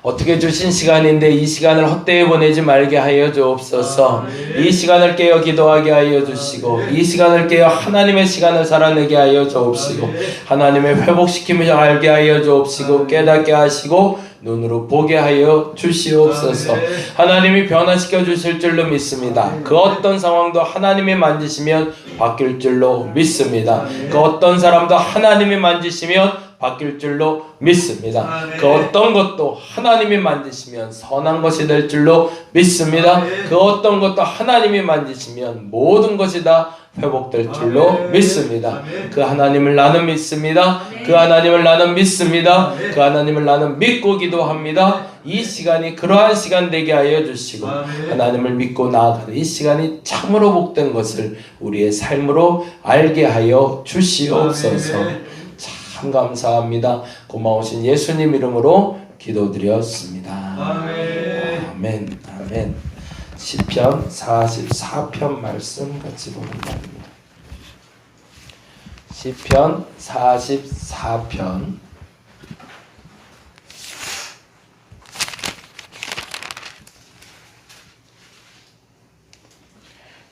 어떻게 주신 시간인데 이 시간을 헛되이 보내지 말게 하여 주옵소서. 이 시간을 깨어 기도하게 하여 주시고 이 시간을 깨어 하나님의 시간을 살아내게 하여 주옵시고 하나님의 회복시킴을 알게 하여 주옵시고 깨닫게 하시고 눈으로 보게 하여 주시옵소서. 하나님이 변화시켜 주실 줄로 믿습니다. 그 어떤 상황도 하나님이 만지시면 바뀔 줄로 믿습니다. 그 어떤 사람도 하나님이 만지시면 바뀔 줄로 믿습니다. 그 어떤 것도 하나님이 만지시면 선한 것이 될 줄로 믿습니다. 그 어떤 것도 하나님이 만지시면 모든 것이 다 회복될 줄로 믿습니다. 그 하나님을 나는 믿습니다. 그 하나님을 나는 믿습니다. 그 하나님을 나는 믿고 기도합니다. 이 시간이 그러한 시간 되게 하여 주시고 하나님을 믿고 나아가는 이 시간이 참으로 복된 것을 우리의 삶으로 알게 하여 주시옵소서. 참 감사합니다. 고마우신 예수님 이름으로 기도드렸습니다. 아멘. 아멘. 시편 44편 말씀 같이 보는 말입니다. 시편 44편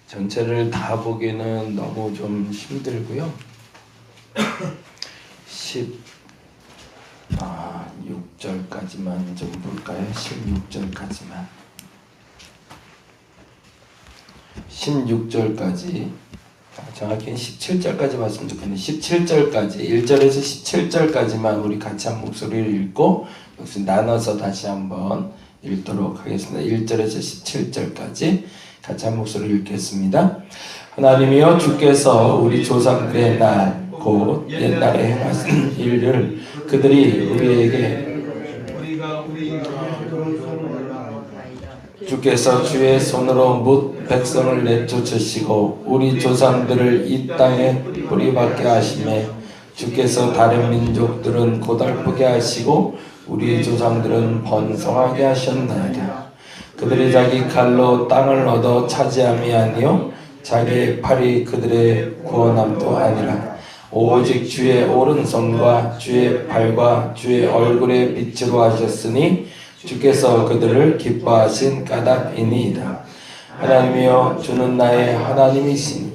전체를 다 보기는 너무 좀 힘들고요. 16절까지만 좀 볼까요? 16절까지만 16절까지 정확히는 17절까지 봤으면 좋겠는데 17절까지 1절에서 17절까지만 우리 같이 한 목소리를 읽고 역시 나눠서 다시 한번 읽도록 하겠습니다. 1절에서 17절까지 같이 한 목소리를 읽겠습니다. 하나님이여 주께서 우리 조상들의 날 곧 옛날에 행하신 일을 그들이 우리에게 주께서 주의 손으로 뭇 백성을 내쫓으시고 우리 조상들을 이 땅에 뿌리박게 하시매 주께서 다른 민족들은 고달프게 하시고 우리 조상들은 번성하게 하셨나이다. 그들이 자기 칼로 땅을 얻어 차지함이 아니요 자기의 팔이 그들의 구원함도 아니라 오직 주의 오른손과 주의 팔과 주의 얼굴의 빛으로 하셨으니 주께서 그들을 기뻐하신 까닭이니이다. 하나님이여 주는 나의 하나님이시니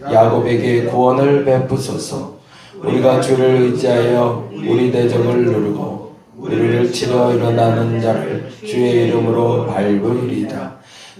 야곱에게 구원을 베푸소서. 우리가 주를 의지하여 우리 대적을 누르고 우리를 치러 일어나는 자를 주의 이름으로 밟으리이다.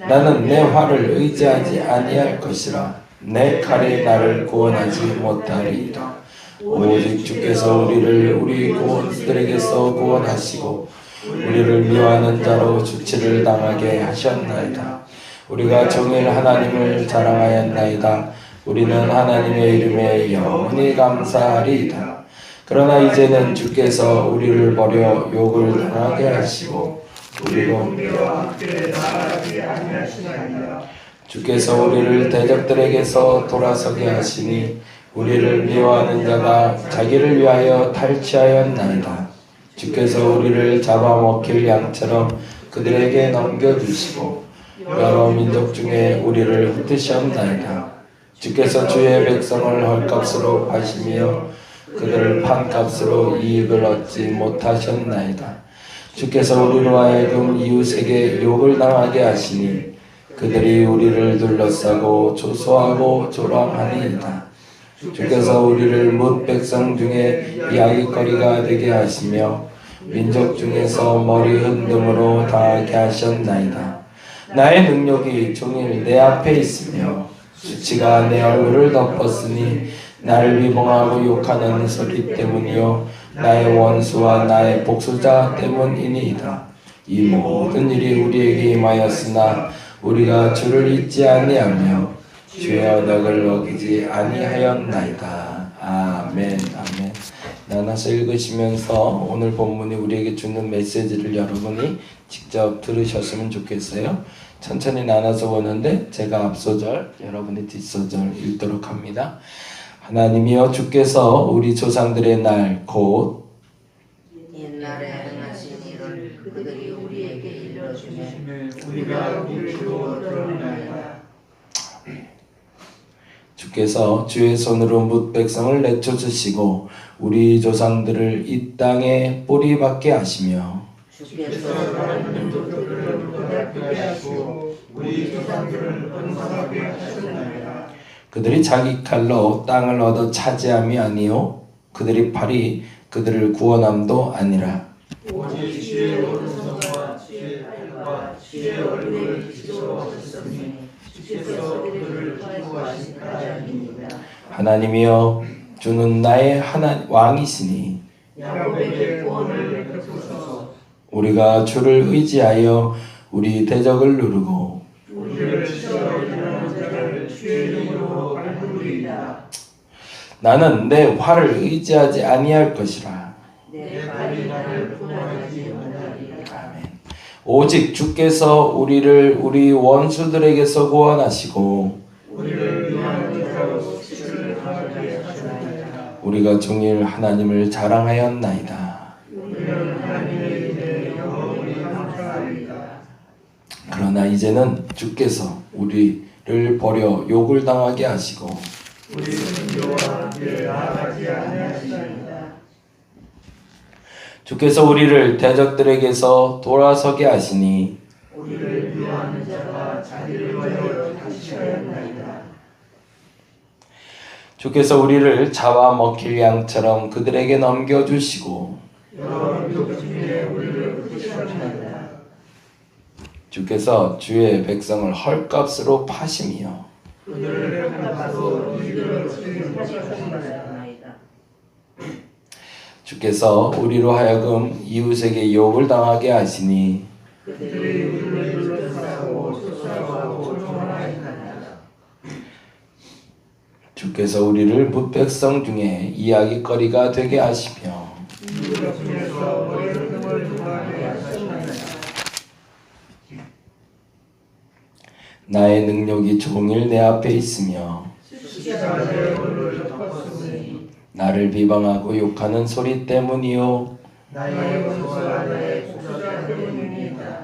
나는 내 활을 의지하지 아니할 것이라. 내 칼이 나를 구원하지 못하리이다. 오직 주께서 우리를 우리 구원들에게서 구원하시고 우리를 미워하는 자로 주치를 당하게 하셨나이다. 우리가 종일 하나님을 자랑하였나이다. 우리는 하나님의 이름에 영원히 감사하리이다. 그러나 이제는 주께서 우리를 버려 욕을 당하게 하시고 우리로 함께 나아가지 아니하시나이다. 주께서 우리를 대적들에게서 돌아서게 하시니 우리를 미워하는 자가 자기를 위하여 탈취하였나이다. 주께서 우리를 잡아먹힐 양처럼 그들에게 넘겨주시고 여러 민족 중에 우리를 흩으셨나이다. 주께서 주의 백성을 헐값으로 파시며 그들을 판값으로 이익을 얻지 못하셨나이다. 주께서 우리로 하여금 이웃에게 욕을 당하게 하시니 그들이 우리를 둘러싸고 조소하고 조롱하니이다. 주께서 우리를 뭇 백성 중에 이야기거리가 되게 하시며 민족 중에서 머리 흔듦으로 당하게 하셨나이다. 나의 능력이 종일 내 앞에 있으며 수치가 내 얼굴을 덮었으니 나를 비방하고 욕하는 소리 때문이요 나의 원수와 나의 복수자 때문이니이다. 이 모든 일이 우리에게 임하였으나 우리가 주를 잊지 아니하며 주의 언약을 어기지 아니하였나이다. 아멘. 아멘. 나눠서 읽으시면서 오늘 본문이 우리에게 주는 메시지를 여러분이 직접 들으셨으면 좋겠어요. 천천히 나눠서 보는데 제가 앞소절, 여러분이 뒷소절 읽도록 합니다. 하나님이여 주께서 우리 조상들의 날 곧 옛날에 행하신 일을 그들이 우리에게 일러주매 우리가 울고 들었나이다. 주께서 주의 손으로 뭇 백성을 내쫓으시고 우리 조상들을 이 땅에 뿌리박게 하시며 주께서 하나님 도들을 고달프게 하시고 우리 조상들을 번성하게 하셨나이다. 그들이 자기 칼로 땅을 얻어 차지함이 아니요 그들이 팔이 그들을 구원함도 아니라 오직 주의 오른손과 주의 팔과 주의 얼굴을 비추었으니 주께서 그들을 기뻐하신 까닭입니다. 하나님이여 주는 나의 왕이시니 야곱에게 구원을 베푸소서. 우리가 주를 의지하여 우리 대적을 누르고 우리를 치러 일하는 자를 주의 이름으로 밟으리이다. 나는 내 활을 의지하지 아니할 것이라. 내 발이 나를 구원하지 못하리라. 아멘. 오직 주께서 우리를 우리 원수들에게서 구원하시고 우리를 위하는 자로 수치를 당하게 하셨나이다. 우리가 종일 하나님을 자랑하였나이다. 우리는 하나님의 이름에 영원히 감사하리이다. 그러나 이제는 주께서 우리를 버려 욕을 당하게 하시고 우리 선교와 함께 나아가지 아니하시나이다. 주께서 우리를 대적들에게서 돌아서게 하시니 우리를 미워하는 자가 자기를 위하여 다시하였나이다. 주께서 우리를 잡아먹힐 양처럼 그들에게 넘겨주시고 여러 민족 중에 우리를 흩으셨나이다. 주께서 주의 백성을 헐값으로 파심이요 그들을 갚아서 우리를 책임하셨나이다. 주께서 우리로 하여금 이웃에게 욕을 당하게 하시니 그들이 우리를 둘러싸고 쫓아가고 조롱하였나이다. 주께서 우리를 뭇백성 중에 이야기거리가 되게 하시며 민족 중에서 월등을 두하게 하셨나이다. 나의 능력이 종일 내 앞에 있으며 십자가의 얼굴을 덮었으니 나를 비방하고 욕하는 소리 때문이요 나의 원수가 나의 복수자 때문이다.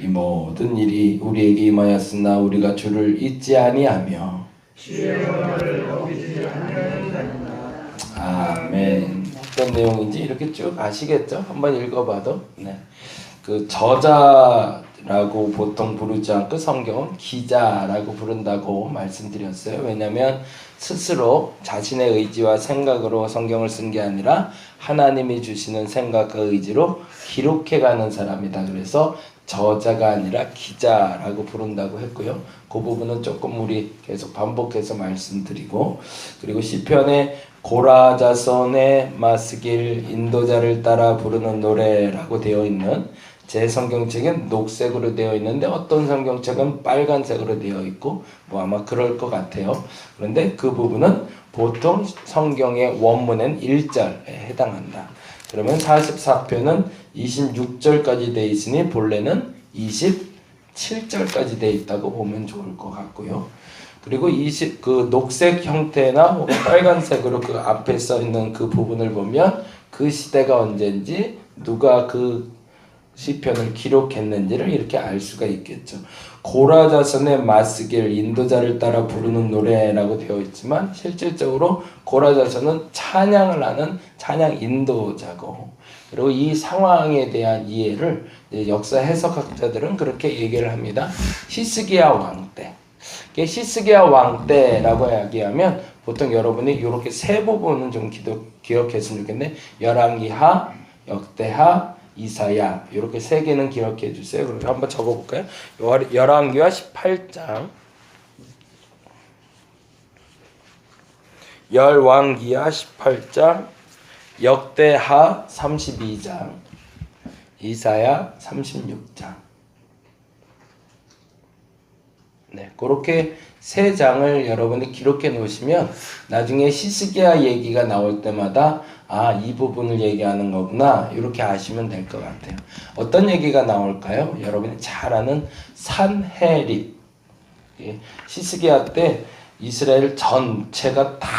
이 모든 일이 우리에게 임하였으나 우리가 주를 잊지 아니하며 주의 언어를 어기지 아니하였나이다. 아멘. 어떤 내용인지 이렇게 쭉 아시겠죠? 한번 읽어봐도. 네. 그 저자라고 보통 부르지 않고 성경은 기자라고 부른다고 말씀드렸어요. 왜냐하면 스스로 자신의 의지와 생각으로 성경을 쓴 게 아니라 하나님이 주시는 생각과 의지로 기록해가는 사람이다. 그래서 저자가 아니라 기자라고 부른다고 했고요. 그 부분은 조금 우리 계속 반복해서 말씀드리고, 그리고 시편에 고라자손의 마스길 인도자를 따라 부르는 노래라고 되어 있는 제 성경책은 녹색으로 되어 있는데 어떤 성경책은 빨간색으로 되어 있고 뭐 아마 그럴 것 같아요. 그런데 그 부분은 보통 성경의 원문엔 1절에 해당한다. 그러면 44편은 26절까지 되어 있으니 본래는 27절까지 되어 있다고 보면 좋을 것 같고요. 그리고 그 녹색 형태나 빨간색으로 그 앞에 써 있는 그 부분을 보면 그 시대가 언제인지 누가 그 시편을 기록했는지를 이렇게 알 수가 있겠죠. 고라자손의 마스길 인도자를 따라 부르는 노래라고 되어 있지만 실질적으로 고라자손은 찬양을 하는 찬양 인도자고, 그리고 이 상황에 대한 이해를 역사 해석학자들은 그렇게 얘기를 합니다. 히스기야 왕 때. 히스기야 왕 때라고 이야기하면 보통 여러분이 이렇게 세 부분은 좀 기억했으면 좋겠는데 열왕기하, 역대하, 이사야 이렇게 세 개는 기억해 주세요. 그럼 한번 적어볼까요? 열왕기하 18장, 열왕기하 18장, 역대하 32장, 이사야 36장. 네, 그렇게 세 장을 여러분이 기록해 놓으시면 나중에 히스기야 얘기가 나올 때마다 이 부분을 얘기하는 거구나 이렇게 아시면 될 것 같아요. 어떤 얘기가 나올까요? 여러분이 잘 아는 산헤립. 히스기야 때 이스라엘 전체가 다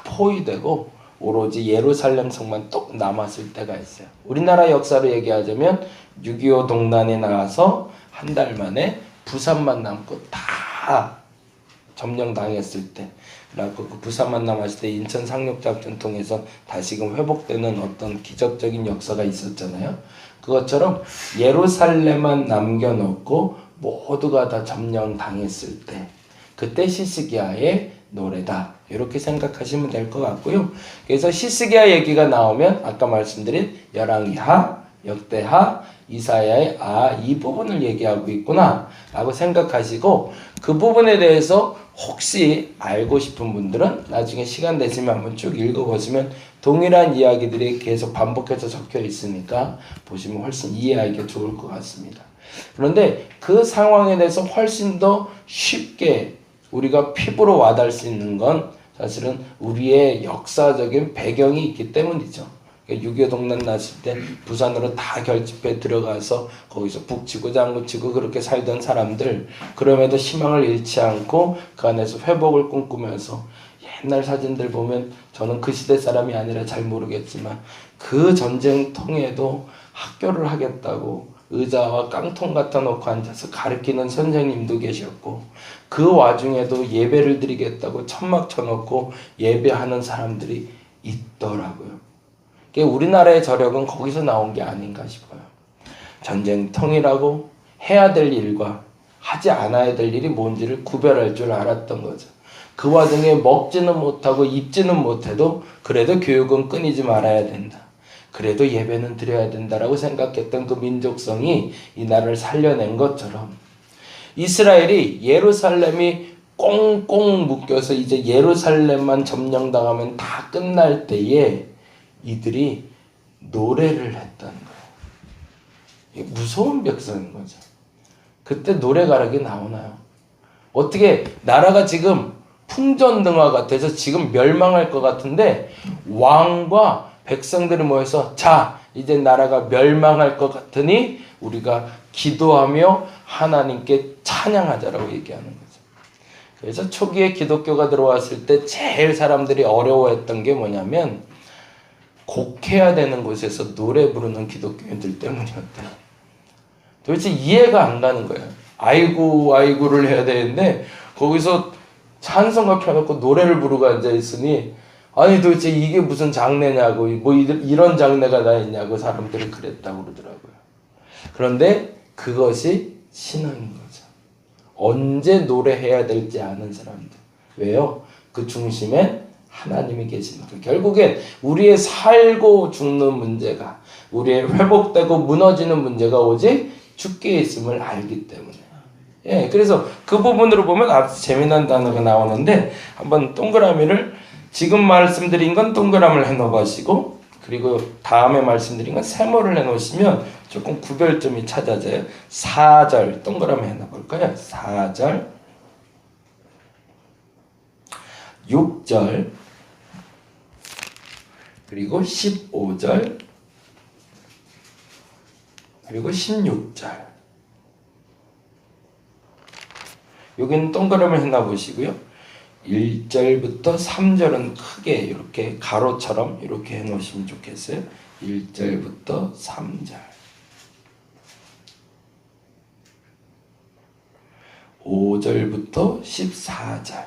포위되고 오로지 예루살렘 성만 뚝 남았을 때가 있어요. 우리나라 역사로 얘기하자면 6.25 동란에 나와서 한 달 만에 부산만 남고 다 점령당했을 때, 그래갖고 그 부산 만남하실 때 인천 상륙작전 통해서 다시금 회복되는 어떤 기적적인 역사가 있었잖아요. 그것처럼 예루살렘만 남겨놓고 모두가 다 점령당했을 때, 그때 시스기야의 노래다, 이렇게 생각하시면 될 것 같고요. 그래서 시스기야 얘기가 나오면 아까 말씀드린 열왕기하, 역대하, 이사야의 이 부분을 얘기하고 있구나 라고 생각하시고, 그 부분에 대해서 혹시 알고 싶은 분들은 나중에 시간 되시면 한번 쭉 읽어보시면 동일한 이야기들이 계속 반복해서 적혀 있으니까 보시면 훨씬 이해하기가 좋을 것 같습니다. 그런데 그 상황에 대해서 훨씬 더 쉽게 우리가 피부로 와닿을 수 있는 건 사실은 우리의 역사적인 배경이 있기 때문이죠. 6.25 동란 났을 때 부산으로 다 결집해 들어가서 거기서 북치고 장구치고 그렇게 살던 사람들, 그럼에도 희망을 잃지 않고 그 안에서 회복을 꿈꾸면서, 옛날 사진들 보면 저는 그 시대 사람이 아니라 잘 모르겠지만 그 전쟁통에도 학교를 하겠다고 의자와 깡통 갖다 놓고 앉아서 가르치는 선생님도 계셨고, 그 와중에도 예배를 드리겠다고 천막 쳐놓고 예배하는 사람들이 있더라고요. 우리나라의 저력은 거기서 나온 게 아닌가 싶어요. 전쟁통이라고 해야 될 일과 하지 않아야 될 일이 뭔지를 구별할 줄 알았던 거죠. 그 와중에 먹지는 못하고 입지는 못해도 그래도 교육은 끊이지 말아야 된다, 그래도 예배는 드려야 된다라고 생각했던 그 민족성이 이 나라를 살려낸 것처럼, 이스라엘이 예루살렘이 꽁꽁 묶여서 이제 예루살렘만 점령당하면 다 끝날 때에 이들이 노래를 했다는 거예요. 무서운 백성인 거죠. 그때 노래가락이 나오나요? 어떻게 나라가 지금 풍전등화 같아서 지금 멸망할 것 같은데 왕과 백성들이 모여서 자, 이제 나라가 멸망할 것 같으니 우리가 기도하며 하나님께 찬양하자라고 얘기하는 거죠. 그래서 초기에 기독교가 들어왔을 때 제일 사람들이 어려워했던 게 뭐냐면 곡해야 되는 곳에서 노래 부르는 기독교인들 때문이었대요. 도대체 이해가 안 가는 거예요. 아이고 아이고를 해야 되는데 거기서 찬송가 펴놓고 노래를 부르고 앉아있으니, 아니 도대체 이게 무슨 장례냐고, 뭐 이런 장례가 다 있냐고 사람들이 그랬다고 그러더라고요. 그런데 그것이 신앙인 거죠. 언제 노래해야 될지 아는 사람들. 왜요? 그 중심엔 하나님이 계시니까. 결국엔 우리의 살고 죽는 문제가, 우리의 회복되고 무너지는 문제가 오직 주께 있음을 알기 때문에. 예, 그래서 그 부분으로 보면 아주 재미난 단어가 나오는데, 한번 동그라미를, 지금 말씀드린 건 동그라미를 해놓으시고, 그리고 다음에 말씀드린 건 세모를 해놓으시면 조금 구별점이 찾아져요. 4절 동그라미 해놔볼까요? 4절, 6절, 그리고 15절, 그리고 16절. 여기는 동그라미 해놔보시고요. 1절부터 3절은 크게 이렇게 가로처럼 이렇게 해놓으시면 좋겠어요. 1절부터 3절, 5절부터 14절,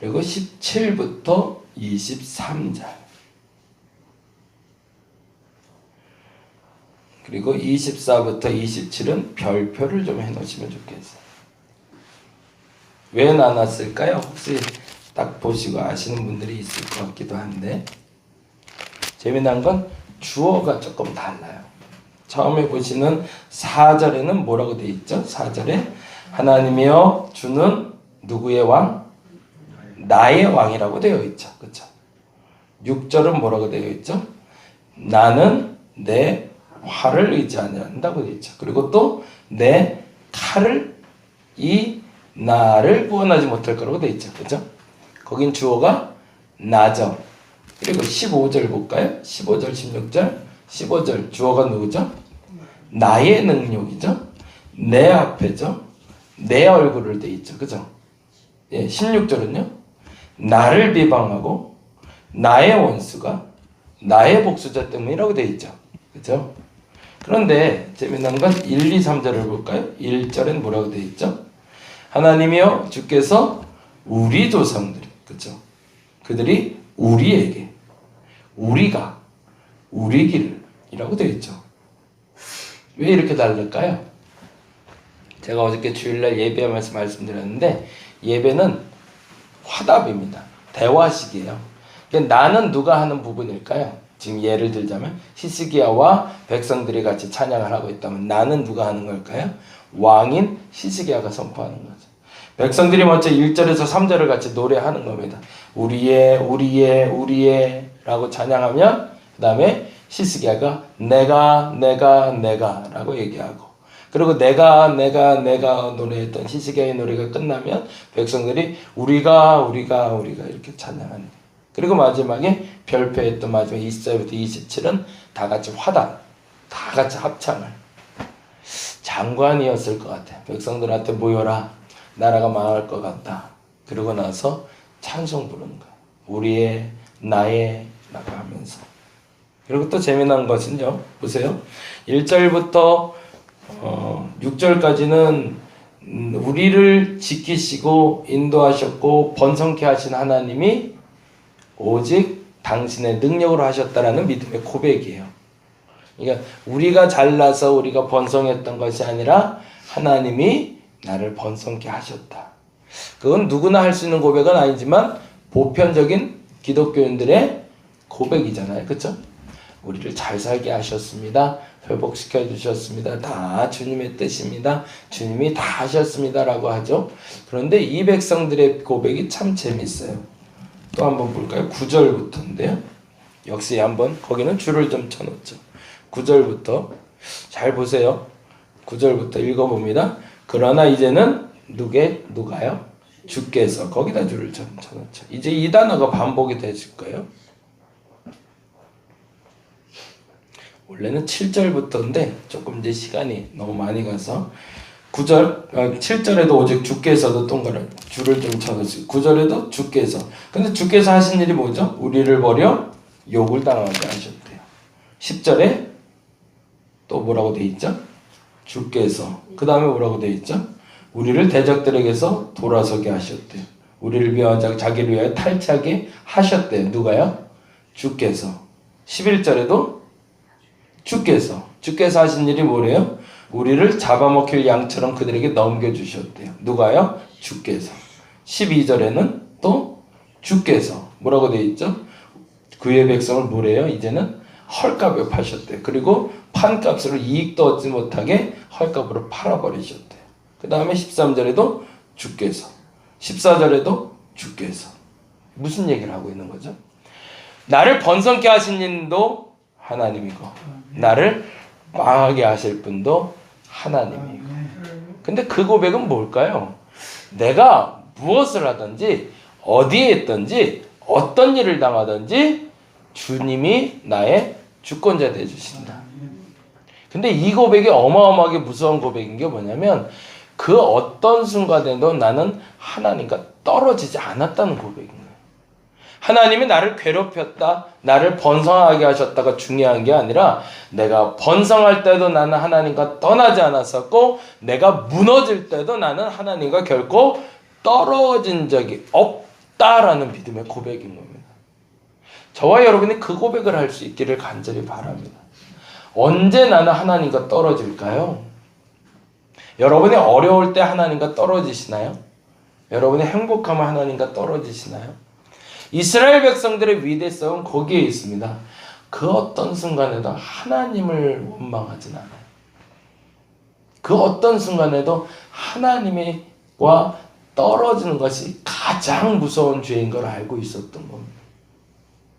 그리고 17부터 23절, 그리고 24부터 27은 별표를 좀 해놓으시면 좋겠어요. 왜 나눴을까요? 혹시 딱 보시고 아시는 분들이 있을 것 같기도 한데, 재미난 건 주어가 조금 달라요. 처음에 보시는 4절에는 뭐라고 되어 있죠? 4절에 하나님이여 주는 누구의 왕? 나의 왕이라고 되어 있죠. 그렇죠? 6절은 뭐라고 되어 있죠? 나는 내 활을 의지한다고 되어 있죠. 그리고 또 내 칼을 이 나를 구원하지 못할 거라고 되어 있죠. 그렇죠? 거긴 주어가 나죠. 그리고 15절 볼까요? 15절, 16절. 15절 주어가 누구죠? 나의 능력이죠. 내 앞에죠. 내 얼굴을 돼 있죠. 그죠? 예, 16절은요. 나를 비방하고 나의 원수가 나의 복수자 때문이라고 돼 있죠. 그죠? 그런데 재미난 건 1, 2, 3절을 볼까요? 1절엔 뭐라고 되어 있죠? 하나님이여 주께서 우리 조상들이, 그렇죠? 그들이 우리에게, 우리가, 우리 길이라고 되어 있죠. 왜 이렇게 다를까요? 제가 어저께 주일날 예배하면서 말씀드렸는데 예배는 화답입니다. 대화식이에요. 그러니까 나는 누가 하는 부분일까요? 지금 예를 들자면 히스기야와 백성들이 같이 찬양을 하고 있다면 나는 누가 하는 걸까요? 왕인 히스기야가 선포하는 거죠. 백성들이 먼저 1절에서 3절을 같이 노래하는 겁니다. 우리의 라고 찬양하면 그 다음에 히스기야가 내가 라고 얘기하고, 그리고 내가 노래했던 히스기야의 노래가 끝나면 백성들이 우리가 이렇게 찬양하는 거예요. 그리고 마지막에 별표했던 마지막 24부터 27은 다 같이 화답, 다 같이 합창을. 장관이었을 것 같아요. 백성들한테 모여라, 나라가 망할 것 같다. 그러고 나서 찬송 부르는 거예요. 우리의, 나의 라고 하면서. 그리고 또 재미난 것은요, 보세요. 1절부터 6절까지는 우리를 지키시고 인도하셨고 번성케 하신 하나님이 오직 당신의 능력으로 하셨다라는 믿음의 고백이에요. 그러니까 우리가 잘나서 우리가 번성했던 것이 아니라 하나님이 나를 번성케 하셨다. 그건 누구나 할 수 있는 고백은 아니지만 보편적인 기독교인들의 고백이잖아요. 그렇죠? 우리를 잘 살게 하셨습니다. 회복시켜 주셨습니다. 다 주님의 뜻입니다. 주님이 다 하셨습니다. 라고 하죠. 그런데 이 백성들의 고백이 참 재밌어요. 또 한번 볼까요? 9절부터인데요. 역시 한번 거기는 줄을 좀 쳐놓죠. 9절부터 잘 보세요. 9절부터 읽어봅니다. 그러나 이제는 누가요? 주께서, 거기다 줄을 좀 쳐놓죠. 이제 이 단어가 반복이 되실 거예요. 원래는 7절부터인데 조금 이제 시간이 너무 많이 가서 7절에도 오직 주께서도 동그란 줄을 좀 쳐놓으시고 9절에도 주께서. 근데 주께서 하신 일이 뭐죠? 우리를 버려 욕을 당하게 하셨대요. 10절에 또 뭐라고 돼 있죠? 주께서. 그 다음에 뭐라고 돼 있죠? 우리를 대적들에게서 돌아서게 하셨대요. 우리를 위하여 자기를 위하여 탈취하게 하셨대요. 누가요? 주께서. 11절에도 주께서 하신 일이 뭐래요? 우리를 잡아먹힐 양처럼 그들에게 넘겨주셨대요. 누가요? 주께서. 12절에는 또 주께서 뭐라고 되어 있죠? 그의 백성을 뭐래요? 이제는 헐값에 파셨대요. 그리고 판값으로 이익도 얻지 못하게 헐값으로 팔아버리셨대요. 그 다음에 13절에도 주께서, 14절에도 주께서. 무슨 얘기를 하고 있는 거죠? 나를 번성케 하신 님도 하나님이고 나를 망하게 하실 분도 하나님이고. 근데 그 고백은 뭘까요? 내가 무엇을 하든지 어디에 있든지 어떤 일을 당하든지 주님이 나의 주권자 되어주신다. 근데 이 고백이 어마어마하게 무서운 고백인 게 뭐냐면 그 어떤 순간에도 나는 하나님과 떨어지지 않았다는 고백인 거예요. 하나님이 나를 괴롭혔다, 나를 번성하게 하셨다가 중요한 게 아니라 내가 번성할 때도 나는 하나님과 떠나지 않았었고 내가 무너질 때도 나는 하나님과 결코 떨어진 적이 없다라는 믿음의 고백인 겁니다. 저와 여러분이 그 고백을 할 수 있기를 간절히 바랍니다. 언제 나는 하나님과 떨어질까요? 여러분이 어려울 때 하나님과 떨어지시나요? 여러분이 행복하면 하나님과 떨어지시나요? 이스라엘 백성들의 위대성은 거기에 있습니다. 그 어떤 순간에도 하나님을 원망하진 않아요. 그 어떤 순간에도 하나님과 떨어지는 것이 가장 무서운 죄인 걸 알고 있었던 겁니다.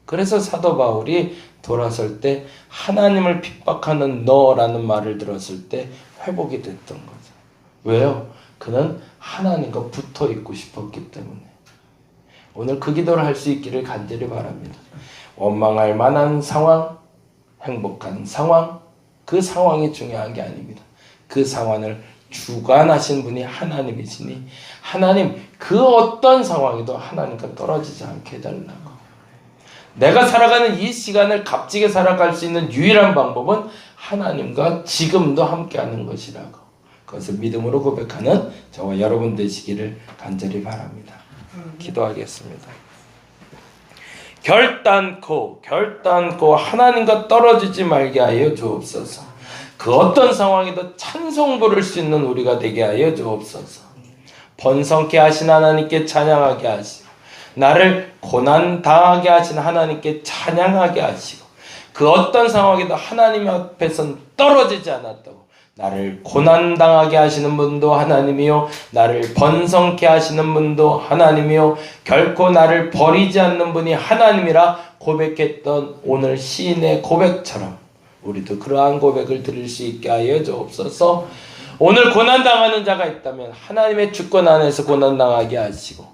그래서 사도 바울이 돌아설 때 하나님을 핍박하는 너라는 말을 들었을 때 회복이 됐던 거죠. 왜요? 그는 하나님과 붙어 있고 싶었기 때문에. 오늘 그 기도를 할 수 있기를 간절히 바랍니다. 원망할 만한 상황, 행복한 상황, 그 상황이 중요한 게 아닙니다. 그 상황을 주관하신 분이 하나님이시니 하나님 그 어떤 상황에도 하나님과 떨어지지 않게 해달라고. 내가 살아가는 이 시간을 값지게 살아갈 수 있는 유일한 방법은 하나님과 지금도 함께하는 것이라고, 그것을 믿음으로 고백하는 저와 여러분 되시기를 간절히 바랍니다. 기도하겠습니다. 결단코 하나님과 떨어지지 말게 하여 주옵소서. 그 어떤 상황에도 찬송 부를 수 있는 우리가 되게 하여 주옵소서. 번성케 하신 하나님께 찬양하게 하시고, 나를 고난 당하게 하신 하나님께 찬양하게 하시고, 그 어떤 상황에도 하나님 앞에선 떨어지지 않았다고, 나를 고난 당하게 하시는 분도 하나님이요, 나를 번성케 하시는 분도 하나님이요, 결코 나를 버리지 않는 분이 하나님이라 고백했던 오늘 시인의 고백처럼 우리도 그러한 고백을 드릴 수 있게 하여 주옵소서. 오늘 고난당하는 자가 있다면 하나님의 주권 안에서 고난당하게 하시고,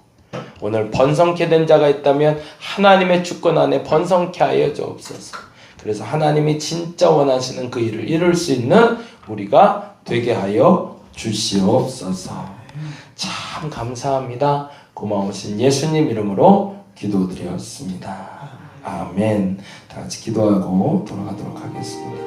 오늘 번성케 된 자가 있다면 하나님의 주권 안에 번성케 하여 주옵소서. 그래서 하나님이 진짜 원하시는 그 일을 이룰 수 있는 우리가 되게 하여 주시옵소서. 참 감사합니다. 고마우신 예수님 이름으로 기도드렸습니다. 아멘. 다 같이 기도하고 돌아가도록 하겠습니다.